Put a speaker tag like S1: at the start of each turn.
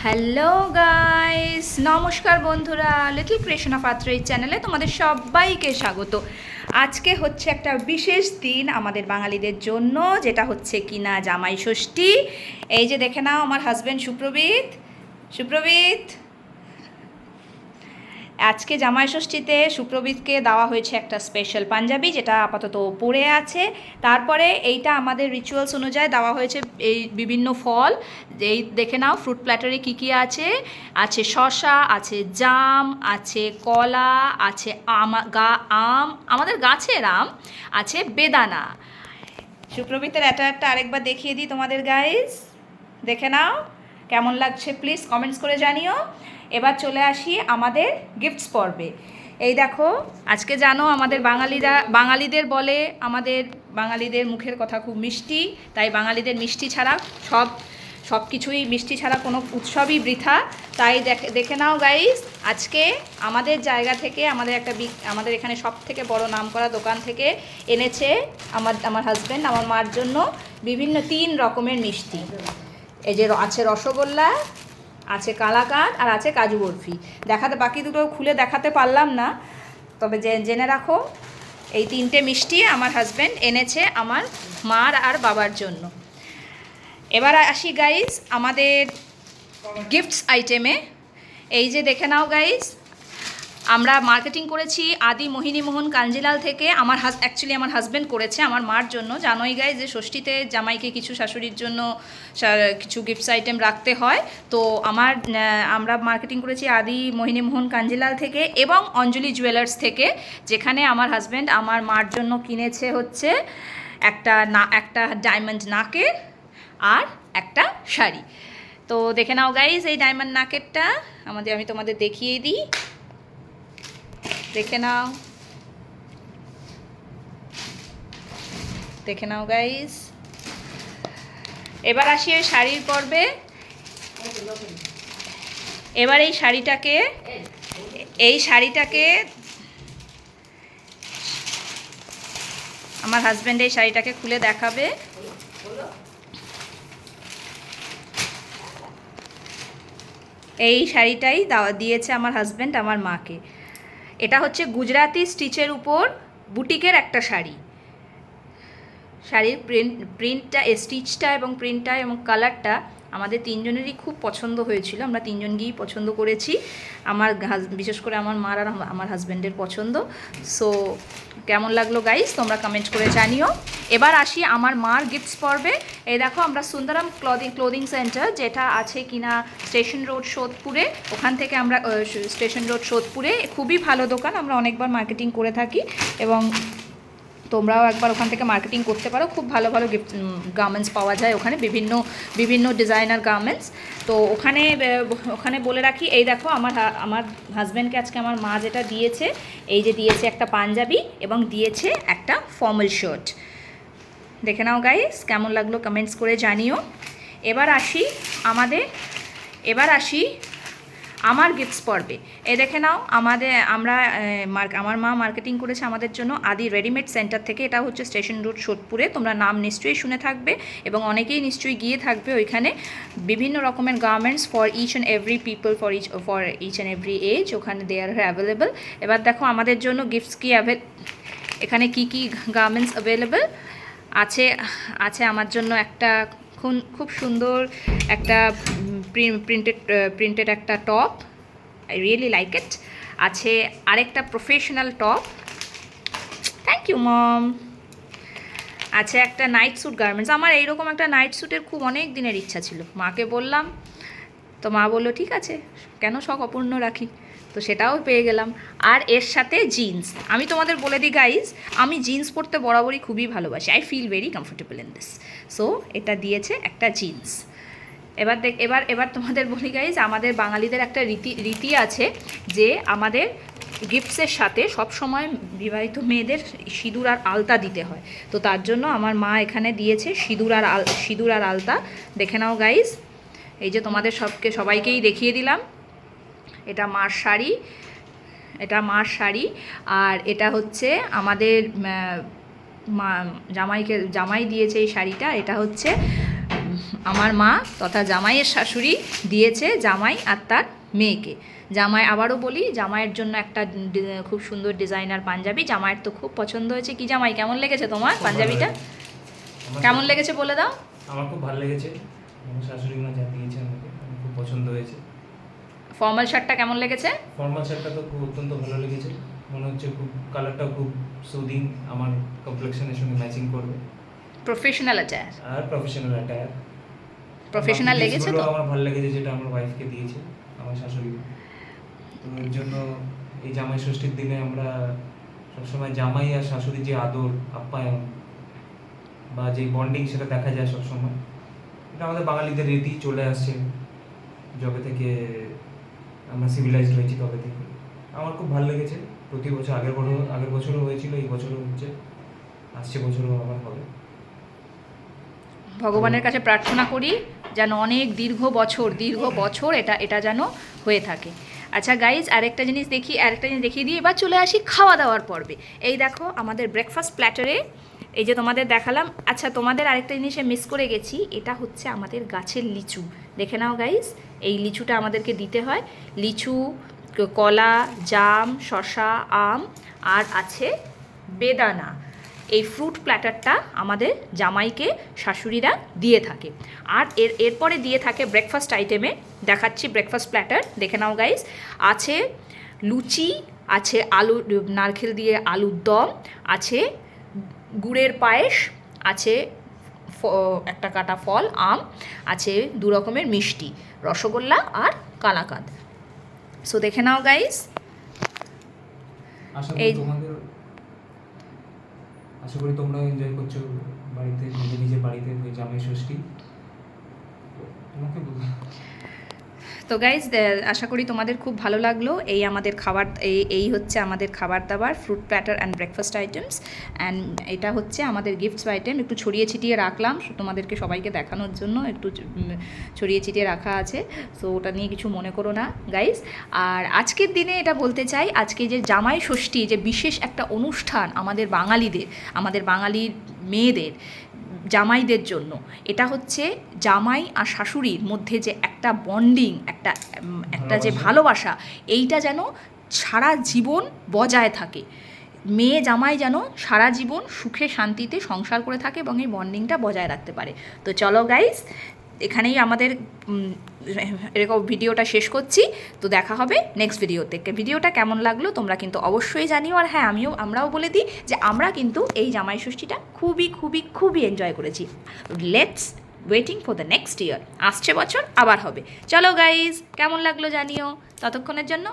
S1: Hello guys, নমস্কার বন্ধুরা। Little creation of আত্র এই চ্যানেলে তোমাদের সবাইকে স্বাগত। আজকে হচ্ছে একটা বিশেষ দিন আমাদের বাঙালিদের জন্য, যেটা হচ্ছে কিনা জামাই ষষ্ঠী। এই যে দেখে নাও আমার হাজব্যান্ড সুপ্রবীত। সুপ্রবীত, আজকে জামাই ষষ্ঠীতে সুপ্রবীতকে দেওয়া হয়েছে একটা স্পেশাল পাঞ্জাবি, যেটা আপাতত পরে আছে। তারপরে এইটা আমাদের রিচুয়ালস অনুযায়ী দেওয়া হয়েছে এই বিভিন্ন ফল। এই দেখে নাও ফ্রুট প্ল্যাটারে কী কী আছে। আছে শসা, আছে জাম, আছে কলা, আছে আম, আমাদের গাছের আম, আছে বেদানা। সুপ্রবীতের এটা একটা আরেকবার দেখিয়ে দিই তোমাদের গাইস, দেখে নাও কেমন লাগছে, প্লিজ কমেন্টস করে জানিও। এবার চলে আসি আমাদের গিফটস পর্বে। এই দেখো, আজকে জানো আমাদের বাঙালিদের বলে, আমাদের বাঙালিদের মুখের কথা খুব মিষ্টি, তাই বাঙালিদের মিষ্টি ছাড়া সব কিছুই মিষ্টি ছাড়া কোনো উৎসবই বৃথা। তাই দেখে নাও গাইস, আজকে আমাদের জায়গা থেকে আমাদের এখানে সব থেকে বড় নামকরা দোকান থেকে এনেছে আমার হাজব্যান্ড আমার মার জন্য বিভিন্ন 3 রকমের মিষ্টি। এই যে আছে রসগোল্লা, আছে কালাকাঁদ, আর আছে কাজু বরফি। বাকি দুটো খুলে দেখাতে পারলাম না, তবে জেনে রাখো এই 3টে মিষ্টি আমার হাজব্যান্ড এনেছে আমার মার আর বাবার জন্য। এবার আসি গাইজ আমাদের গিফটস আইটেমে। এই যে দেখে নাও গাইজ, আমরা মার্কেটিং করেছি আদি মোহিনীমোহন কাঞ্জিলাল থেকে। আমার হাজব্যান্ড করেছে আমার মার জন্য। জানোই গাইজ যে ষষ্ঠীতে জামাইকে কিছু শাশুড়ির জন্য কিছু গিফটস আইটেম রাখতে হয়। তো আমরা মার্কেটিং করেছি আদি মোহিনীমোহন কাঞ্জিলাল থেকে এবং অঞ্জলি জুয়েলার্স থেকে, যেখানে আমার হাজব্যান্ড আমার মার জন্য কিনেছে হচ্ছে একটা ডায়মন্ড নাকের আর একটা শাড়ি। তো দেখে নাও গাইজ এই ডায়মন্ড নাকেরটা আমি তোমাদের দেখিয়ে দিই, দেখে নাও গাইজ। এবার আসি ওই শাড়ির পর্বে। এবার এই শাড়িটাকে আমার হাজব্যান্ড এই শাড়িটাকে খুলে দেখাবে। এই শাড়িটাই দিয়েছে আমার হাজব্যান্ড আমার মাকে। এটা হচ্ছে গুজরাটি স্টিচের উপর বুটিকের একটা শাড়ি। শাড়ির প্রিন্টটা, স্টিচটা এবং প্রিন্টটা এবং কালারটা আমাদের 3জনেরই খুব পছন্দ হয়েছিল। আমরা 3জন গিয়েই পছন্দ করেছি, বিশেষ করে আমার মার আর আমার হাজব্যান্ডের পছন্দ। সো কেমন লাগলো গাইস তোমরা কমেন্ট করে জানিও। এবার আসি আমার মার গিফটস পর্বে। এই দেখো, আমরা সুন্দরম ক্লোদিং সেন্টার, যেটা আছে কিনা স্টেশন রোড সোদপুরে, ওখান থেকে আমরা স্টেশন রোড সোদপুরে, খুবই ভালো দোকান, আমরা অনেকবার মার্কেটিং করে থাকি এবং তোমরাও একবার ওখান থেকে মার্কেটিং করতে পারো। খুব ভালো ভালো গার্মেন্টস পাওয়া যায় ওখানে, বিভিন্ন ডিজাইনার গার্মেন্টস। তো ওখানে বলে রাখি, এই দেখো আমার হাজব্যান্ডকে আজকে আমার মা যেটা দিয়েছে, এই যে দিয়েছে একটা পাঞ্জাবি এবং দিয়েছে একটা ফর্মাল শার্ট। দেখে নাও গাইস কেমন লাগলো কমেন্টস করে জানিও। এবার আসি আমার গিফটস পর্বে। এই দেখে নাও, আমার মা মার্কেটিং করেছে আমাদের জন্য আদি রেডিমেড সেন্টার থেকে। এটা হচ্ছে স্টেশন রোড সোদপুরে। তোমরা নাম নিশ্চয়ই শুনে থাকবে এবং অনেকেই নিশ্চয়ই গিয়ে থাকবে ওইখানে। বিভিন্ন রকমের garments for each and every people, for each and every age, ওখানে দে আর অ্যাভেলেবল। এবার দেখো আমাদের জন্য গিফটস এখানে কি গার্মেন্টস অ্যাভেলেবল আছে আমার জন্য একটা খুব সুন্দর একটা প্রিন্টেড একটা top, I really like it. আছে আরেকটা professional top, thank you mom. আছে একটা নাইট স্যুট গার্মেন্টস। আমার এইরকম একটা নাইট স্যুটের খুব অনেক দিনের ইচ্ছা ছিল, মাকে বললাম, তো মা বললো ঠিক আছে, কেন শখ অপূর্ণ রাখি, তো সেটাও পেয়ে গেলাম। আর এর সাথে জিন্স। আমি তোমাদের বলে দিই গাইজ, আমি জিন্স পরতে বরাবরই খুবই ভালোবাসি, I feel very comfortable in this. So এটা দিয়েছে একটা জিন্স। এবার তোমাদের বলি গাইজ, আমাদের বাঙালিদের একটা রীতি আছে যে আমাদের গিফটসের সাথে সব সময় বিবাহিত মেয়েদের সিঁদুর আর আলতা দিতে হয়। তো তার জন্য আমার মা এখানে দিয়েছে সিঁদুর আর আলতা। দেখে নাও গাইজ, এই যে তোমাদের সবাইকেই দেখিয়ে দিলাম। এটা মার শাড়ি আর এটা হচ্ছে আমাদের জামাই দিয়েছে এই শাড়িটা। এটা হচ্ছে আমার মা তথা জামাইয়ের শাশুড়ি দিয়েছে জামাই আর তার মেয়েকে। জামাই, আবারও বলি, জামাইয়ের জন্য একটা খুব সুন্দর ডিজাইনার পাঞ্জাবি। জামাইয়ের তো খুব পছন্দ হয়েছে। কি জামাই, কেমন লেগেছে তোমার পাঞ্জাবিটা? কেমন লেগেছে বলে দাও।
S2: আমার খুব ভালো লেগেছে, আমার শাশুড়ি মা যা দিয়েছে আমাকে আমার খুব পছন্দ হয়েছে।
S1: ফর্মাল শার্টটা কেমন লেগেছে?
S2: ফর্মাল শার্টটা তো খুব অত্যন্ত ভালো লেগেছে, মনে হচ্ছে খুব কালারটাও খুব সুদিং, আমার কমপ্লেক্সনের সঙ্গে ম্যাচিং করবে।
S1: প্রফেশনাল অ্যাটায়ার,
S2: আর প্রফেশনাল অ্যাটায়ার,
S1: প্রফেশনাল লেগেছে তো?
S2: আমার ভালো লেগেছে যেটা আমার ওয়াইফকে দিয়েছে আমার শাশুড়ি। তো এর জন্য এই জামাই ষষ্ঠীর দিনে আমরা সবসময় জামাই আর শাশুড়ির যে আদর আপ্যায়ন বা যে বন্ডিং সেটা দেখা যায় সবসময়। এটা আমাদের বাঙালিদের রীতি চলে আসছে যবে থেকে আমরা সিভিলাইজড হয়েছি তবে থেকে। আমার খুব ভালো লেগেছে। প্রতি বছর আগের বছরও হয়েছিল, এই বছরও হচ্ছে, আসছে বছরও আবার হবে।
S1: ভগবানের কাছে প্রার্থনা করি যেন অনেক দীর্ঘ বছর এটা যেন হয়ে থাকে। আচ্ছা গাইজ, আরেকটা জিনিস দেখিয়ে দিই, এবার চলে আসি খাওয়া দাওয়ার পর্বে। এই দেখো আমাদের ব্রেকফাস্ট প্ল্যাটারে, এই যে তোমাদের দেখালাম। আচ্ছা, তোমাদের আরেকটা জিনিসে মিস করে গেছি, এটা হচ্ছে আমাদের গাছের লিচু। দেখে নাও গাইজ, এই লিচুটা আমাদেরকে দিতে হয়। লিচু, কলা, জাম, শসা, আম, আর আছে বেদানা। এই ফ্রুট প্ল্যাটারটা আমাদের জামাইকে শাশুড়িরা দিয়ে থাকে। আর এরপরে দিয়ে থাকে ব্রেকফাস্ট আইটেমে। দেখাচ্ছি ব্রেকফাস্ট প্ল্যাটার, দেখে নাও গাইস। আছে লুচি, আছে নারকেল দিয়ে আলুর দম, আছে গুড়ের পায়েস, আছে একটা কাটা ফল আম, আছে 2 রকমের মিষ্টি, রসগোল্লা আর কালাকাঁদ। সো দেখে নাও গাইস।
S2: আশা করি তোমরা এনজয় করছো বাড়িতে, নিজের বাড়িতে জামাই ষষ্ঠী।
S1: তো গাইজ, আশা করি তোমাদের খুব ভালো লাগলো এই আমাদের খাবার। এই হচ্ছে আমাদের খাবার দাবার, fruit platter and breakfast items. And এটা হচ্ছে আমাদের গিফটস আইটেম। একটু ছড়িয়ে ছিটিয়ে রাখলাম তোমাদেরকে সবাইকে দেখানোর জন্য, একটু ছড়িয়ে ছিটিয়ে রাখা আছে। সো ওটা নিয়ে কিছু মনে করো না গাইজ। আর আজকের দিনে এটা বলতে চাই, আজকে যে জামাই ষষ্ঠী, যে বিশেষ একটা অনুষ্ঠান আমাদের বাঙালির মেয়েদের, জামাইদের জন্য, এটা হচ্ছে জামাই আর শাশুড়ির মধ্যে যে একটা বন্ডিং, একটা যে ভালোবাসা, এইটা যেন সারা জীবন বজায় থাকে। মেয়ে জামাই যেন সারা জীবন সুখে শান্তিতে সংসার করে থাকে এবং এই বন্ডিংটা বজায় রাখতে পারে। তো চলো গাইস, এখানেই আমাদের এরকম ভিডিওটা শেষ করছি। তো দেখা হবে নেক্সট ভিডিওতে। ভিডিওটা কেমন লাগলো তোমরা কিন্তু অবশ্যই জানিও। আর হ্যাঁ, আমরাও বলে দিই যে আমরা কিন্তু এই জামাই ষষ্ঠীটা খুবই এনজয় করেছি। Let's waiting for the next year. আসছে বছর আবার হবে। চলো গাইজ, কেমন লাগলো জানিও। ততক্ষণের জন্য